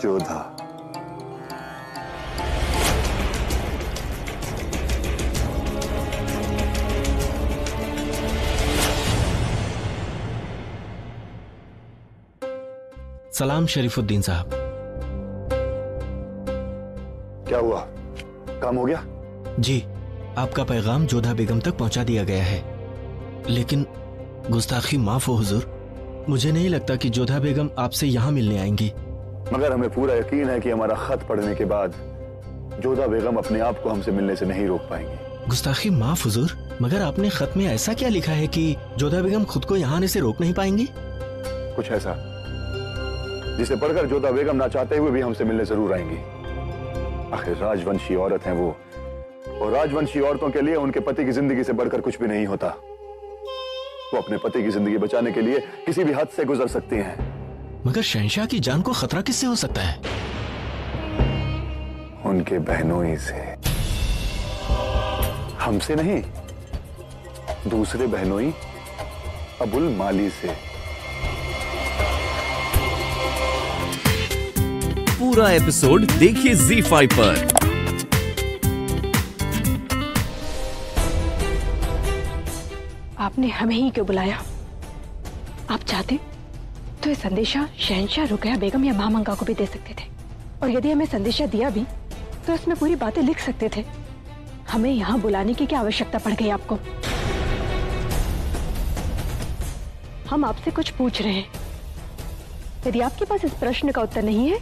जोधा। सलाम शरीफुद्दीन साहब। क्या हुआ, काम हो गया? जी, आपका पैगाम जोधा बेगम तक पहुंचा दिया गया है, लेकिन गुस्ताखी माफ हो हुजूर, मुझे नहीं लगता कि जोधा बेगम आपसे यहाँ मिलने आएंगी। मगर हमें पूरा यकीन है कि हमारा खत पढ़ने के बाद जोधा बेगम अपने आप को हमसे मिलने से नहीं रोक पाएंगी। गुस्ताखी माफ हुजूर, मगर आपने खत में ऐसा क्या लिखा है कि जोधा बेगम खुद को यहाँ आने से रोक नहीं पाएंगी? कुछ ऐसा जिसे पढ़कर जोधा बेगम ना चाहते हुए भी हमसे मिलने जरूर आएंगी। आखिर राजवंशी औरत हैं वो, और राजवंशी औरतों के लिए उनके पति की जिंदगी से बढ़कर कुछ भी नहीं होता। वो अपने पति की जिंदगी बचाने के लिए किसी भी हद से गुजर सकती हैं। मगर शहंशाह की जान को खतरा किससे हो सकता है? उनके बहनोई से। हमसे नहीं, दूसरे बहनोई अबुल माली से। पूरा एपिसोड देखिए ZEE5 पर। आपने हमें ही क्यों बुलाया? आप चाहते तो ये संदेशा शहंशाह रुकैया बेगम या महामंगा को भी दे सकते थे, और यदि हमें संदेशा दिया भी तो इसमें पूरी बातें लिख सकते थे। हमें यहाँ बुलाने की क्या आवश्यकता पड़ गई आपको? हम आपसे कुछ पूछ रहे हैं, यदि आपके पास इस प्रश्न का उत्तर नहीं है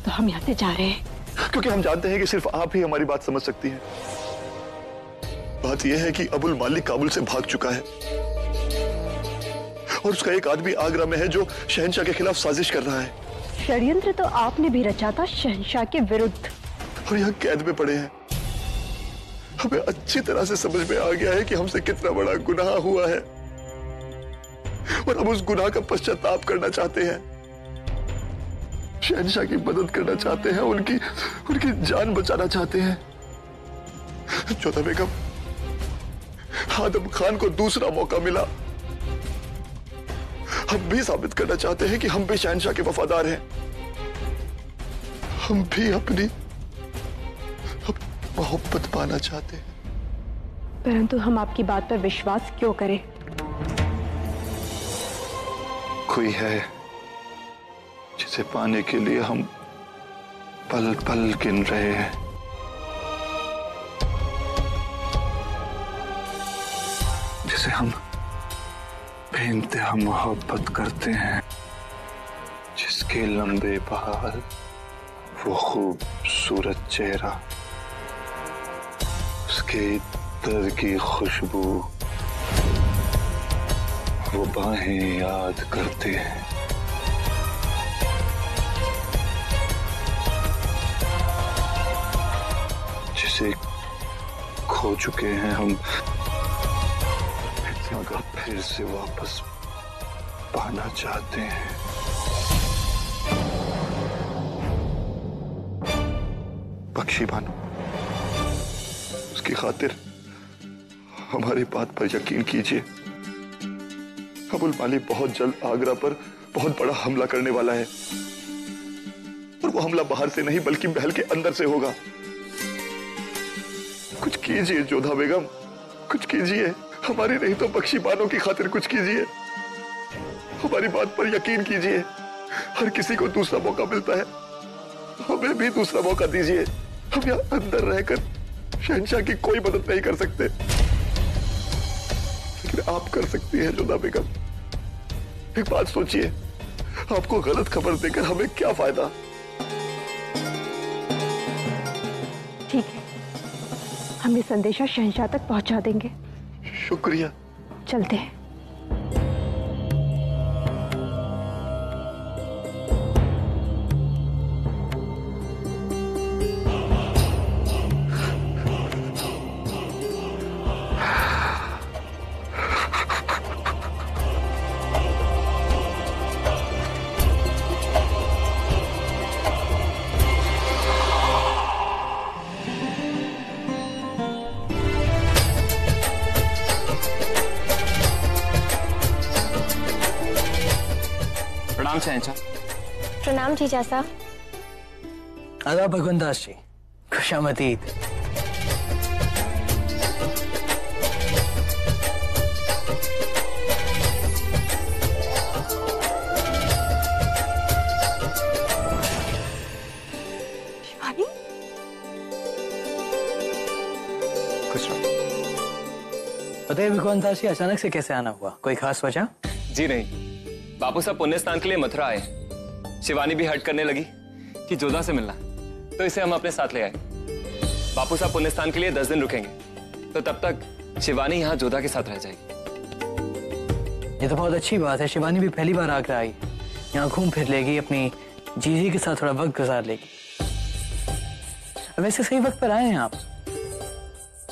तो हम यहाँ से जा रहे हैं। क्योंकि हम जानते हैं कि सिर्फ आप ही हमारी बात समझ सकती हैं। बात यह है कि अबुल मालिक काबुल से भाग चुका है, और उसका एक आदमी आगरा में है जो शहंशाह के खिलाफ साजिश कर रहा है। षड्यंत्र तो आपने भी रचा था शहंशाह के विरुद्ध, और यहाँ कैद में पड़े हैं। हमें अच्छी तरह से समझ में आ गया है कि हमसे कितना बड़ा गुनाह हुआ है, और हम उस गुनाह का पश्चाताप करना चाहते हैं। शहंशाह की मदद करना चाहते हैं, उनकी जान बचाना चाहते हैं। जोधा बेगम, आदम खान को दूसरा मौका मिला। हम भी साबित करना चाहते हैं कि हम भी शहंशाह के वफादार हैं। हम भी अपनी मोहब्बत पाना चाहते हैं। परंतु हम आपकी बात पर विश्वास क्यों करें? कोई है जिसे पाने के लिए हम पल पल गिन रहे हैं। जिसे हम बेइंतहा मोहब्बत करते हैं, जिसके लंबे बाल, वो खूबसूरत चेहरा, उसके इत्तर की खुशबू, वो बाहें याद करते हैं। जिसे खो चुके हैं हम, मगर फिर से वापस पाना चाहते हैं। बख्शी बानो, उसकी खातिर हमारी बात पर यकीन कीजिए। अबुल माली बहुत जल्द आगरा पर बहुत बड़ा हमला करने वाला है, और वो हमला बाहर से नहीं बल्कि महल के अंदर से होगा। कुछ कीजिए जोधा बेगम, कुछ कीजिए। हमारी नहीं तो बख्शी बानो की खातिर कुछ कीजिए। हमारी बात पर यकीन कीजिए। हर किसी को दूसरा मौका मिलता है, हमें भी दूसरा मौका दीजिए। हम यहाँ अंदर रहकर शहंशाह की कोई मदद नहीं कर सकते, लेकिन आप कर सकती हैं जोधा बेगम। एक बात सोचिए, आपको गलत खबर देकर हमें क्या फायदा? ठीक है, हम ये संदेशा शहंशाह तक पहुंचा देंगे। शुक्रिया। चलते हैं। प्रणाम शहंशाह। प्रणाम जीजा साहब। आदाब भगवंदास जी, खुशामदीद। शिवानी, बताइए भगवंदास जी, अचानक से कैसे आना हुआ? कोई खास वजह? जी नहीं, बापू साहब पुण्य स्नान के लिए मथुरा आए। शिवानी भी हट करने लगी कि जोधा से मिलना, तो इसे हम अपने साथ ले आए। बापू साहब पुण्य स्नान के लिए 10 दिन रुकेंगे, तो तब तक शिवानी यहाँ जोधा के साथ रह जाएगी। ये तो बहुत अच्छी बात है। शिवानी भी पहली बार आगरा आई, यहाँ घूम फिर लेगी, अपनी जीजी के साथ थोड़ा वक्त गुजार लेगी। वैसे सही वक्त पर आए हैं आप।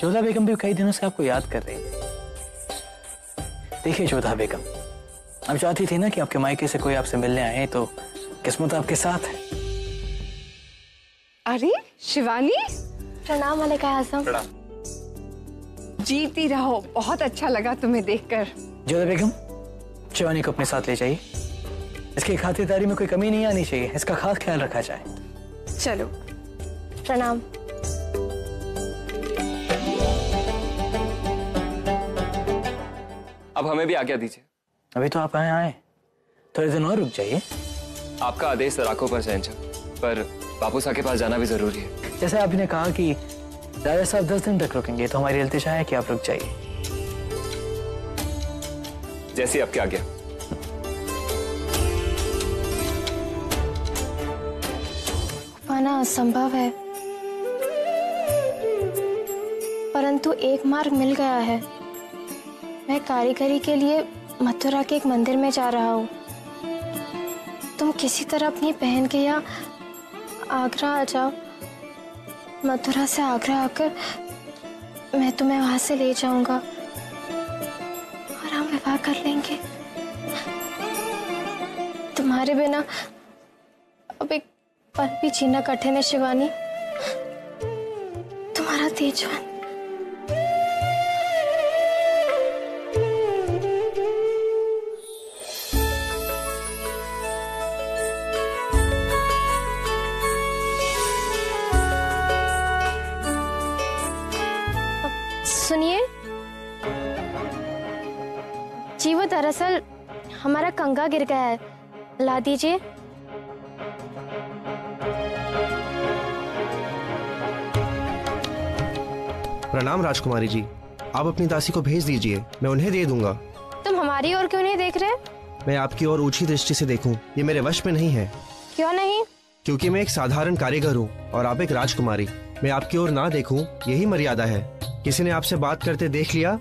जोधा बेगम भी कई दिनों से आपको याद कर रही है। देखिए जोधा बेगम, आप चाहती थी ना कि आपके मायके से कोई आपसे मिलने आए, तो किस्मत आपके साथ है। अरे शिवानी, प्रणाम मलिका आजम। जीती रहो, बहुत अच्छा लगा तुम्हें देखकर। जोधा बेगम, शिवानी को अपने साथ ले जाइए। इसकी खातिरदारी में कोई कमी नहीं आनी चाहिए, इसका खास ख्याल रखा जाए। चलो। प्रणाम। अब हमें भी आज्ञा दीजिए। अभी तो आप आए, थोड़े दिन और रुक जाइए। आपका आदेश सराखों पर शहंशाह, पर बापू साहब के पास जाना भी जरूरी है। जैसे आपने कहा कि राजा साहब 10 दिन तक रुकेंगे, तो हमारी इल्तिजा है कि आप रुक जाइए। जैसी आपकी आज्ञा। आना असंभव है, परंतु एक मार्ग मिल गया है। मैं कारीगरी के लिए मथुरा के एक मंदिर में जा रहा हूँ। तुम किसी तरह अपनी बहन के यहाँ आगरा आ जाओ। मथुरा से आगरा आकर मैं तुम्हें वहां से ले जाऊंगा और हम विवाह कर लेंगे। तुम्हारे बिना अब एक पल भी जीना कठिन है शिवानी। तुम्हारा तेजवान। सुनिए जी, वो दरअसल हमारा कंगा गिर गया है, ला दीजिए। प्रणाम राजकुमारी जी, आप अपनी दासी को भेज दीजिए, मैं उन्हें दे दूंगा। तुम हमारी ओर क्यों नहीं देख रहे? मैं आपकी ओर ऊंची दृष्टि से देखूं, ये मेरे वश में नहीं है। क्यों नहीं? क्योंकि मैं एक साधारण कारीगर हूँ और आप एक राजकुमारी। मैं आपकी ओर ना देखूं, यही मर्यादा है। किसी ने आपसे बात करते देख लिया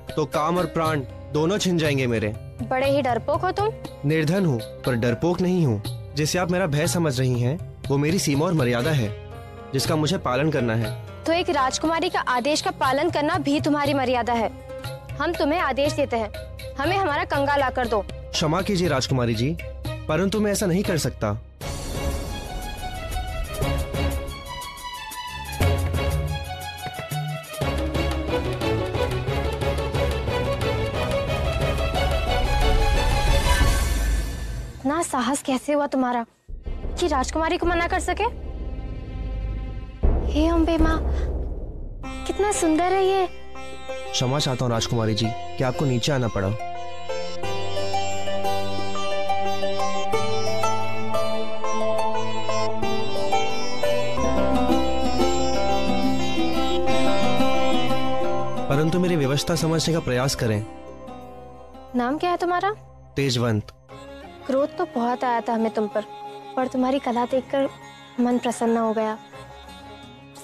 तो काम और प्राण दोनों छिन जाएंगे मेरे। बड़े ही डरपोक हो तुम। निर्धन हूँ पर डरपोक नहीं हूँ। जिसे आप मेरा भय समझ रही हैं, वो मेरी सीमा और मर्यादा है, जिसका मुझे पालन करना है। तो एक राजकुमारी का आदेश का पालन करना भी तुम्हारी मर्यादा है। हम तुम्हें आदेश देते हैं, हमें हमारा कंगा ला कर दो। क्षमा कीजिए राजकुमारी जी, परंतु मैं ऐसा नहीं कर सकता। इतना साहस कैसे हुआ तुम्हारा कि राजकुमारी को मना कर सके? हे अम्बे माँ, कितना सुंदर है ये। क्षमा चाहता हूँ राजकुमारी जी कि आपको नीचे आना पड़ा। परंतु मेरी व्यवस्था समझने का प्रयास करें। नाम क्या है तुम्हारा? तेजवंत। क्रोध तो बहुत आया था हमें तुम पर तुम्हारी कला देखकर मन प्रसन्न हो गया।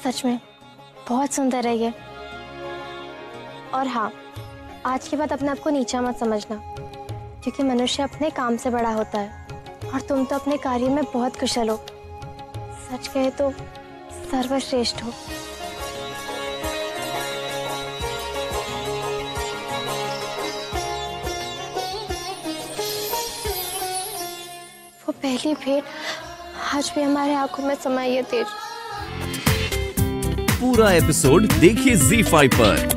सच में बहुत सुंदर है ये। और हाँ, आज के बाद अपने आप को नीचा मत समझना, क्योंकि मनुष्य अपने काम से बड़ा होता है और तुम तो अपने कार्य में बहुत कुशल हो। सच कहे तो सर्वश्रेष्ठ हो। वो पहली भेंट आज भी हमारे आंखों में समाई है तेज। पूरा एपिसोड देखिए ZEE5 पर।